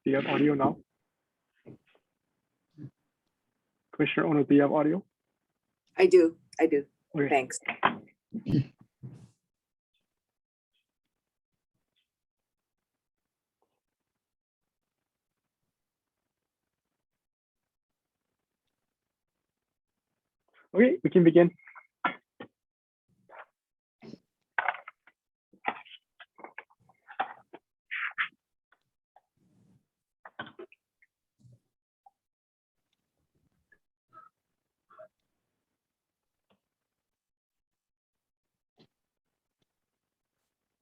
Do you have audio now? Commissioner Ono, do you have audio? I do. Okay. Thanks. Okay, we can begin.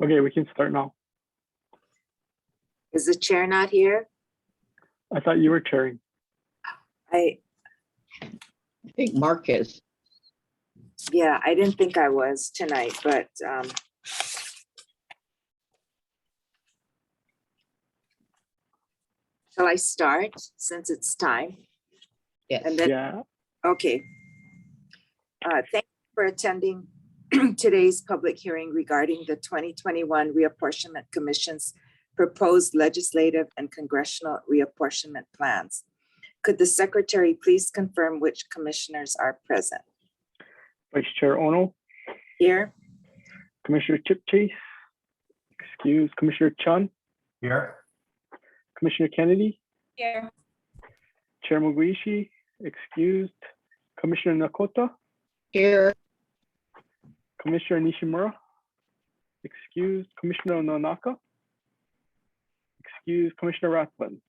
Okay, we can start now. Is the chair not here? I thought you were chairing. I think Mark is. I didn't think I was tonight, but shall I start since it's time? Yes. And then, Yeah. okay. Thank you for attending today's public hearing regarding the 2021 Reapportionment Commission's proposed legislative and congressional reapportionment plans. Could the secretary please confirm which commissioners are present? Vice Chair Ono, Here, Commissioner Chip Chase, excuse, Commissioner Chun, Here. Commissioner Kennedy, here, Chair Mugiishi, excused, Commissioner Nakota, Here, Commissioner Nishimura, excused, Commissioner Nonaka, excused, Commissioner Rathbun.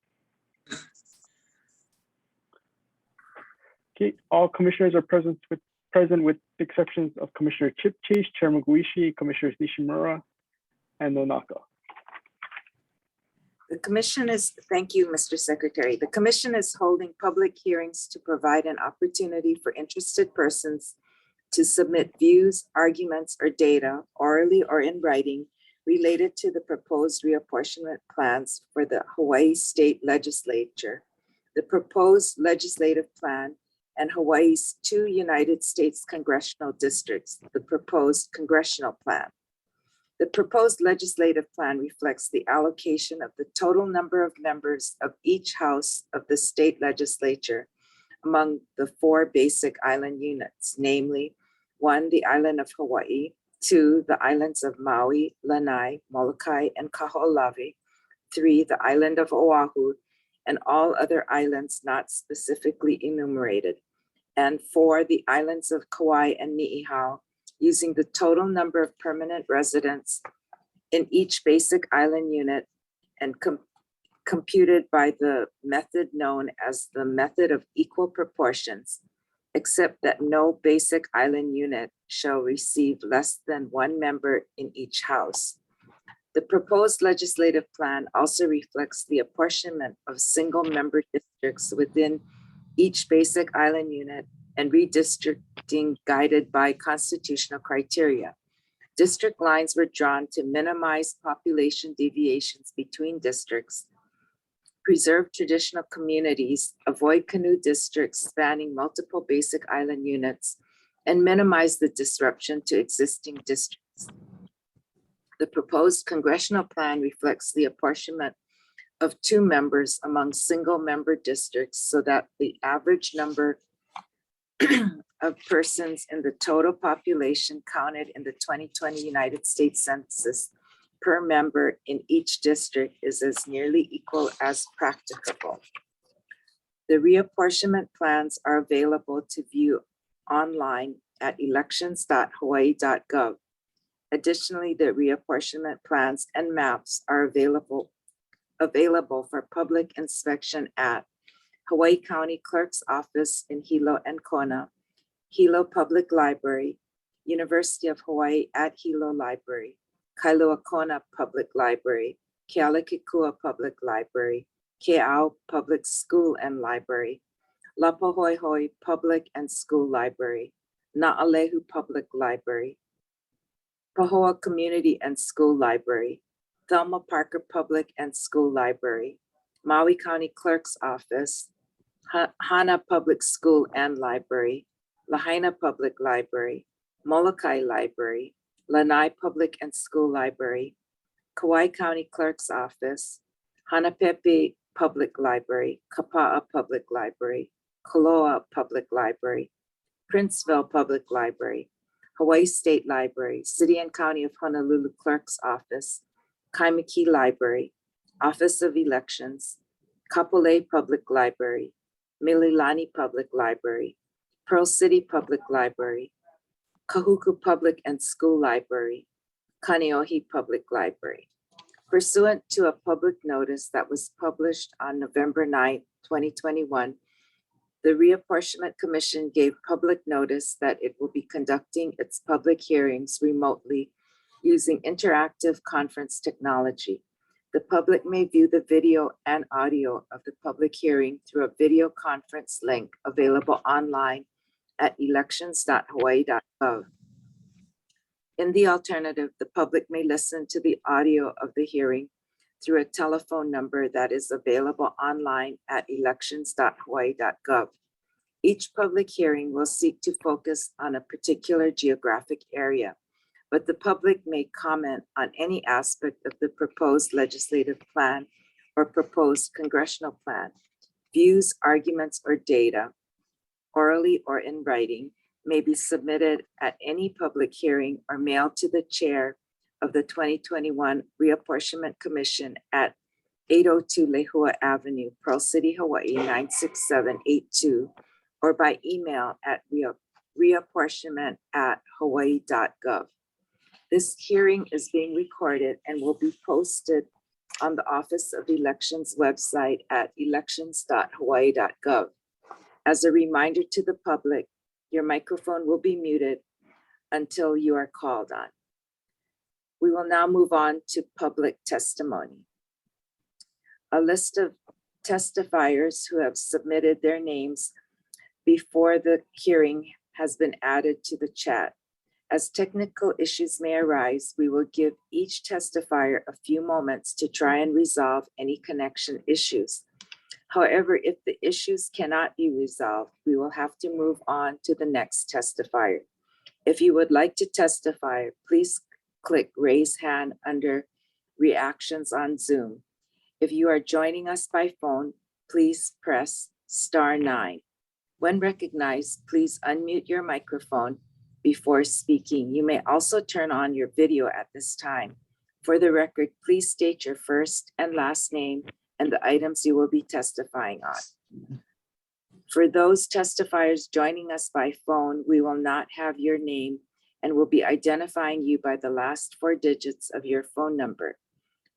Okay, all commissioners are present with the exceptions of Commissioner Chip Chase, Chair Mugiishi, Commissioners Nishimura, and Nonaka. the commission is, thank you, Mr. Secretary. The commission is holding public hearings to provide an opportunity for interested persons to submit views, arguments, or data orally or in writing related to the proposed reapportionment plans for the Hawaii State Legislature, the proposed legislative plan, and Hawaii's 2 United States congressional districts, the proposed congressional plan. The proposed legislative plan reflects the allocation of the total number of members of each house of the state legislature among the 4 basic island units, namely 1, the island of Hawaii, 2, the islands of Maui, Lanai, Molokai, and Kaho'olawe, 3, the island of Oahu, and all other islands not specifically enumerated, and 4, the islands of Kauai and Ni'ihau, using the total number of permanent residents in each basic island unit and computed by the method known as the method of equal proportions, except that no basic island unit shall receive less than 1 member in each house. The proposed legislative plan also reflects the apportionment of single member districts within each basic island unit and redistricting guided by constitutional criteria. District lines were drawn to minimize population deviations between districts, preserve traditional communities, avoid canoe districts spanning multiple basic island units, and minimize the disruption to existing districts. The proposed congressional plan reflects the apportionment of 2 members among single-member districts so that the average number of persons in the total population counted in the 2020 United States Census per member in each district is as nearly equal as practicable. The reapportionment plans are available to view online at elections.hawaii.gov. Additionally, the reapportionment plans and maps are available for public inspection at Hawaii County Clerk's Office in Hilo and Kona, Hilo Public Library, University of Hawaii at Hilo Library, Kailua Kona Public Library, Kealakekua Public Library, Ke'au Public School and Library, Lapahoihoi Public and School Library, Na'alehu Public Library, Pahoa Community and School Library, Thelma Parker Public and School Library, Maui County Clerk's Office, Hana Public School and Library, Lahaina Public Library, Molokai Library, Lanai Public and School Library, Kauai County Clerk's Office, Hanapepe Public Library, Kapa'a Public Library, Koloa Public Library, Princeville Public Library, Hawaii State Library, City and County of Honolulu Clerk's Office, Kaimaki Library, Office of Elections, Kapolei Public Library, Mililani Public Library, Pearl City Public Library, Kahuku Public and School Library, Kaneohe Public Library. Pursuant to a public notice that was published on November 9, 2021, the Reapportionment Commission gave public notice that it will be conducting its public hearings remotely using interactive conference technology. The public may view the video and audio of the public hearing through a video conference link available online at elections.hawaii.gov. In the alternative, the public may listen to the audio of the hearing through a telephone number that is available online at elections.hawaii.gov. Each public hearing will seek to focus on a particular geographic area, but the public may comment on any aspect of the proposed legislative plan or proposed congressional plan. Views, arguments, or data, orally or in writing, may be submitted at any public hearing or mailed to the chair of the 2021 Reapportionment Commission at 802 Lehua Avenue, Pearl City, Hawaii, 96782, or by email at reapportionment@hawaii.gov. This hearing is being recorded and will be posted on the Office of Elections website at elections.hawaii.gov. As a reminder to the public, your microphone will be muted until you are called on. We will now move on to public testimony. A list of testifiers who have submitted their names before the hearing has been added to the chat. As technical issues may arise, we will give each testifier a few moments to try and resolve any connection issues. However, if the issues cannot be resolved, we will have to move on to the next testifier. If you would like to testify, please click raise hand under reactions on Zoom. If you are joining us by phone, please press *9. When recognized, please unmute your microphone before speaking. You may also turn on your video at this time. For the record, please state your first and last name and the items you will be testifying on. For those testifiers joining us by phone, we will not have your name and will be identifying you by the last 4 digits of your phone number.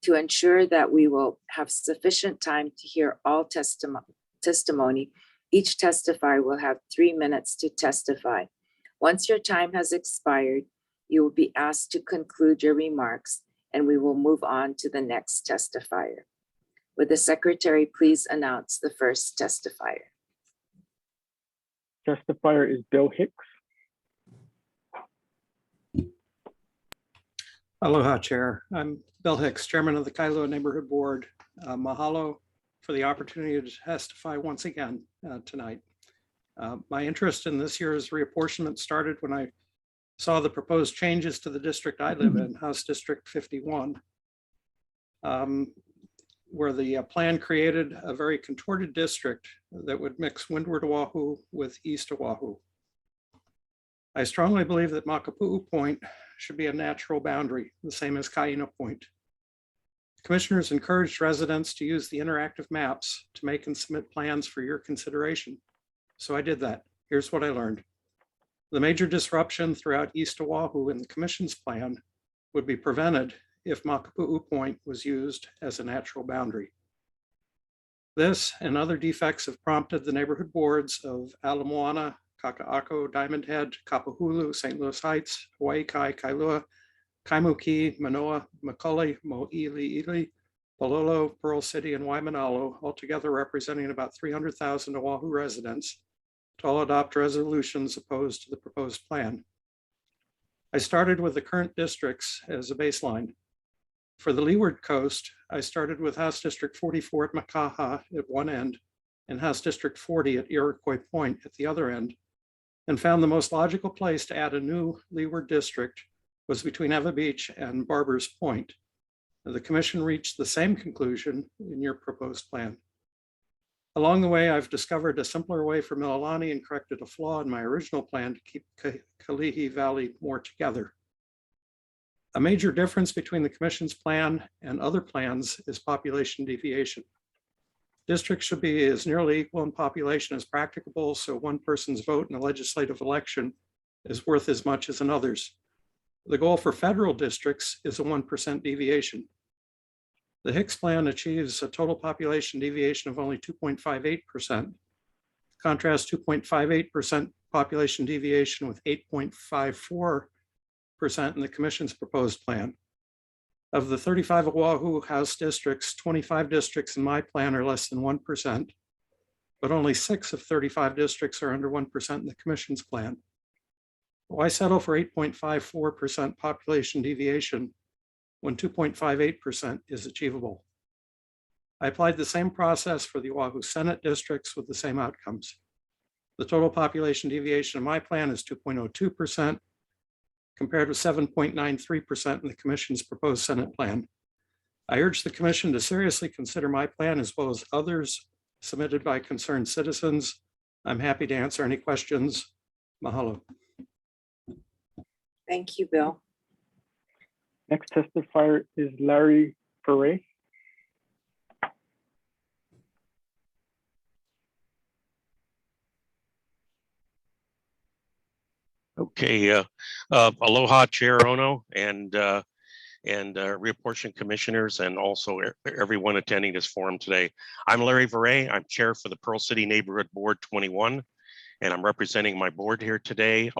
To ensure that we will have sufficient time to hear all testimony, each testifier will have 3 minutes to testify. Once your time has expired, you will be asked to conclude your remarks and we will move on to the next testifier. Would the secretary please announce the first testifier? Testifier is Bill Hicks. Aloha, Chair. I'm Bill Hicks, Chairman of the Kailua Neighborhood Board. Mahalo for the opportunity to testify once again tonight. My interest in this year's reapportionment started when I saw the proposed changes to the district I live in, House District 51, where the plan created a very contorted district that would mix Windward Oahu with East Oahu. I strongly believe that Makapu'u Point should be a natural boundary, the same as Kaina Point. Commissioners encouraged residents to use the interactive maps to make and submit plans for your consideration. So I did that. Here's what I learned. The major disruption throughout East Oahu in the Commission's plan would be prevented if Makapu'u Point was used as a natural boundary. This and other defects have prompted the neighborhood boards of Ala Moana, Kaka'ako, Diamond Head, Kapahulu, St. Louis Heights, Hawaii Kai, Kailua, Kaimuki, Manoa, Macaulay, Mo'iliili, Pololo, Pearl City, and Waimanalo, altogether representing about 300,000 Oahu residents, to all adopt resolutions opposed to the proposed plan. I started with the current districts as a baseline. For the Leeward Coast, I started with House District 44 at Makaha at one end and House District 40 at Iroquois Point at the other end, and found the most logical place to add a new Leeward district was between Ewa Beach and Barbers Point. The Commission reached the same conclusion in your proposed plan. Along the way, I've discovered a simpler way for Mililani and corrected a flaw in my original plan to keep Kalihi Valley more together. A major difference between the Commission's plan and other plans is population deviation. Districts should be as nearly equal in population as practicable, so one person's vote in a legislative election is worth as much as another's. The goal for federal districts is a 1% deviation. The Hicks plan achieves a total population deviation of only 2.58%. Contrast 2.58% population deviation with 8.54% in the Commission's proposed plan. Of the 35 Oahu House districts, 25 districts in my plan are less than 1%, but only 6 of 35 districts are under 1% in the Commission's plan. Why settle for 8.54% population deviation when 2.58% is achievable? I applied the same process for the Oahu Senate districts with the same outcomes. The total population deviation in my plan is 2.02%, compared with 7.93% in the Commission's proposed Senate plan. I urge the Commission to seriously consider my plan as well as others submitted by concerned citizens. I'm happy to answer any questions. Mahalo. Thank you, Bill. Next testifier is Larry Ferre. Okay, aloha, Chair Ono, and reapportion commissioners, and also everyone attending this forum today. I'm Larry Verre. I'm chair for the Pearl City Neighborhood Board 21, and I'm representing my board here today,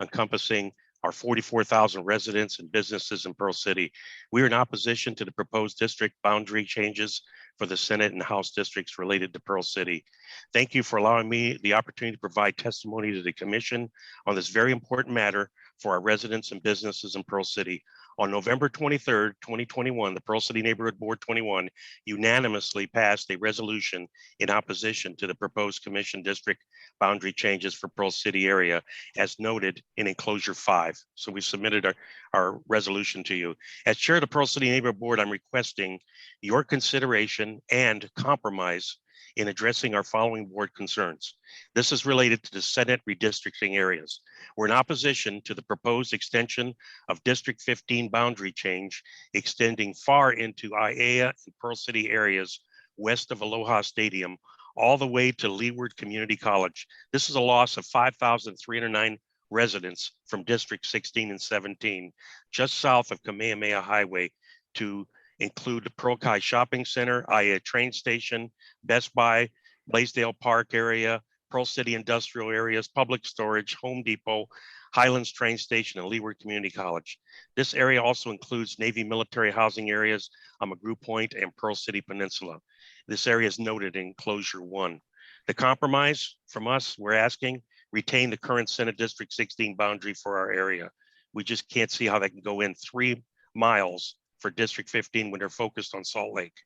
encompassing our 44,000 residents and businesses in Pearl City. We are in opposition to the proposed district boundary changes for the Senate and House districts related to Pearl City. Thank you for allowing me the opportunity to provide testimony to the Commission on this very important matter for our residents and businesses in Pearl City. On November 23rd, 2021, the Pearl City Neighborhood Board 21 unanimously passed a resolution in opposition to the proposed Commission district boundary changes for Pearl City area, as noted in enclosure 5. So we submitted our resolution to you. As chair of the Pearl City Neighborhood Board, I'm requesting your consideration and compromise in addressing our following board concerns. This is related to the Senate redistricting areas. We're in opposition to the proposed extension of District 15 boundary change, extending far into Aiea and Pearl City areas west of Aloha Stadium, all the way to Leeward Community College. This is a loss of 5,309 residents from District 16 and 17, just south of Kamehameha Highway, to include the Pearl Kai Shopping Center, Aiea train station, Best Buy, Blaisdell Park area, Pearl City industrial areas, public storage, Home Depot, Highlands train station, and Leeward Community College. This area also includes Navy military housing areas on Magoo Point and Pearl City Peninsula. This area is noted in enclosure 1. The compromise from us, we're asking, retain the current Senate District 16 boundary for our area. We just can't see how that can go in 3 miles for District 15 when they're focused on Salt Lake.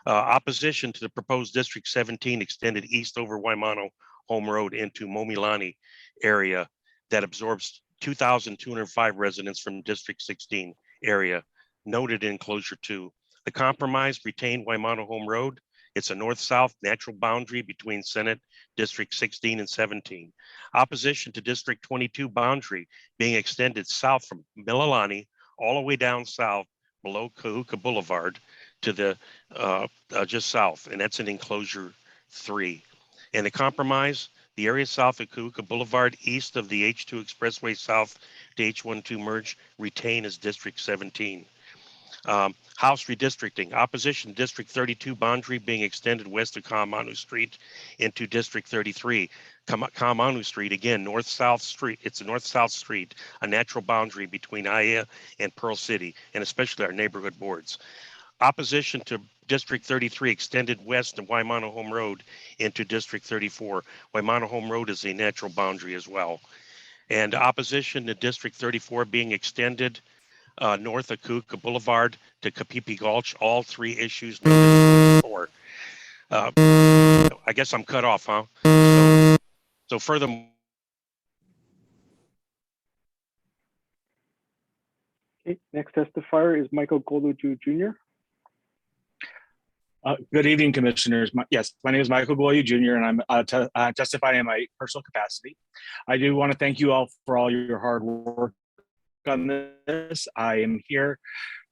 Opposition to the proposed District 17 extended east over Waimano Home Road into Momilani area that absorbs 2,205 residents from District 16 area noted in Enclosure 2. The compromise retained Waimano Home Road. It's a north-south natural boundary between Senate District 16 and 17. Opposition to District 22 boundary being extended south from Mililani all the way down south below Kahuka Boulevard to the just south, and that's in Enclosure 3. And the compromise, the area south of Kahuka Boulevard, east of the H2 Expressway south to H12 merge, retain as District 17. House redistricting, opposition District 32 boundary being extended west of Kamanu Street into District 33. Kamanu Street, again, north-south street. It's a north-south street, a natural boundary between Aya and Pearl City, and especially our neighborhood boards. Opposition to District 33 extended west of Waimano Home Road into District 34. Waimano Home Road is a natural boundary as well. And opposition to District 34 being extended north of Kahuka Boulevard to Kapipi Gulch, all three issues noted before. I guess I'm cut off, huh? So furthermore, Okay, next testifier is Michael Goluju Jr. Good evening, commissioners. Yes, my name is Michael Goyu Jr., and I'm testifying in my personal capacity. I do want to thank you all for all your hard work on this. I am here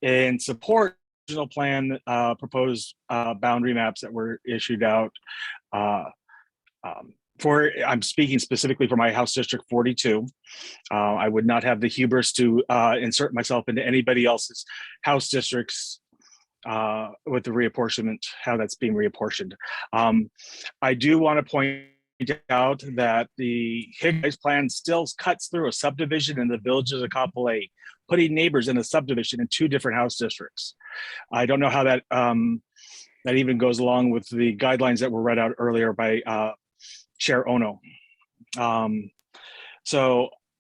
in support of the original plan proposed boundary maps that were issued out. I'm speaking specifically for my House District 42. I would not have the hubris to insert myself into anybody else's House districts with the reapportionment, how that's being reapportioned. I do want to point out that the Higgins plan still cuts through a subdivision in the villages of Kapolei, putting neighbors in a subdivision in two different House districts. I don't know how that that even goes along with the guidelines that were read out earlier by Chair Ono.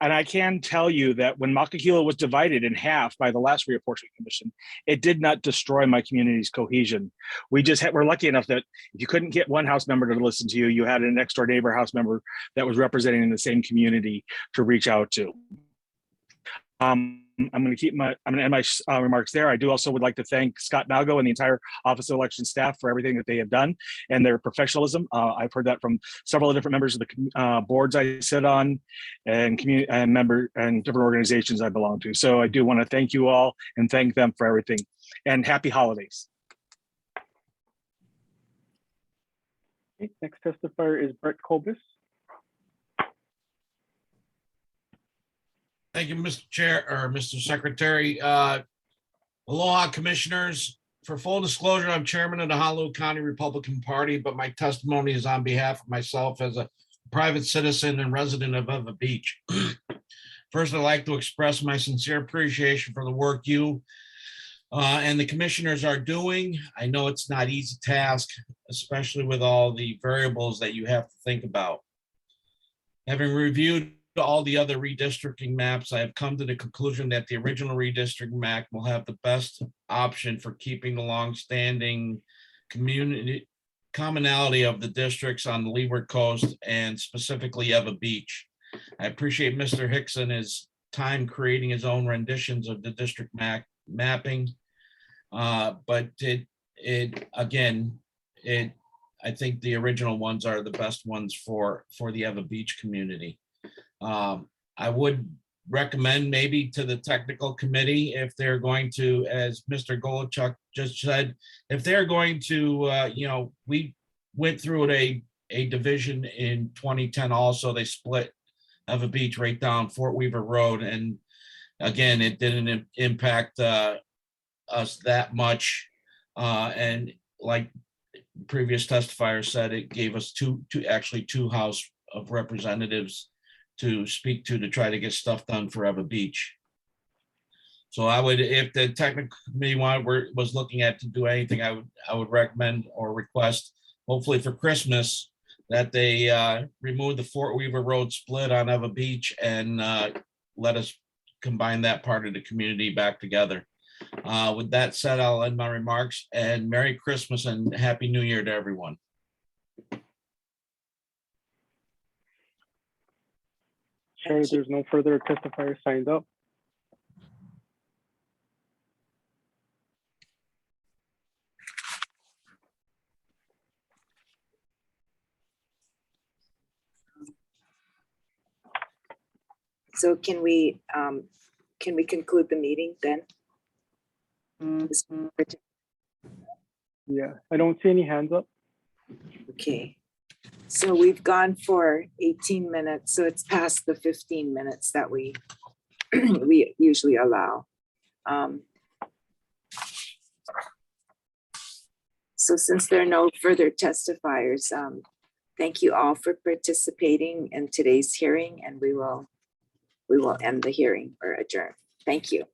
And I can tell you that when Makakilo was divided in half by the last reapportionment commission, it did not destroy my community's cohesion. We're lucky enough that if you couldn't get one House member to listen to you, you had a next door neighbor House member that was representing the same community to reach out to. I'm going to end my remarks there. I do also would like to thank Scott Malgo and the entire Office of Election staff for everything that they have done and their professionalism. I've heard that from several different members of the boards I sit on and community and different organizations I belong to. So I do want to thank you all and thank them for everything, and happy holidays. Okay, next testifier is Brett Colbus. Thank you, Mr. Chair or Mr. Secretary. Aloha, commissioners. For full disclosure, I'm chairman of the Honolulu County Republican Party, but my testimony is on behalf of myself as a private citizen and resident of Ewa Beach. First, I'd like to express my sincere appreciation for the work you and the commissioners are doing. I know it's not an easy task, especially with all the variables that you have to think about. Having reviewed all the other redistricting maps, I have come to the conclusion that the original redistricting map will have the best option for keeping the longstanding community commonality of the districts on the Leeward Coast and specifically Ewa Beach. I appreciate Mr. Hickson his time creating his own renditions of the district mapping, but I think the original ones are the best ones for the Ewa Beach community. I would recommend maybe to the technical committee, if they're going to, as Mr. Golochuk just said, if they're going to, we went through a division in 2010 also. They split Ewa Beach right down Fort Weaver Road. And again, it didn't impact us that much. And like previous testifier said, it gave us two House of Representatives to speak to try to get stuff done for Ewa Beach. So I would, if the technical committee was looking at to do anything, I would recommend or request, hopefully for Christmas, that they remove the Fort Weaver Road split on Ewa Beach and let us combine that part of the community back together. With that said, I'll end my remarks, and Merry Christmas and Happy New Year to everyone. Chair, there's no further testifiers signed up. So can we conclude the meeting then? Yeah, I don't see any hands up. Okay, so we've gone for 18 minutes, so it's past the 15 minutes that we we usually allow. So since there are no further testifiers, thank you all for participating in today's hearing, and we will end the hearing or adjourn. Thank you.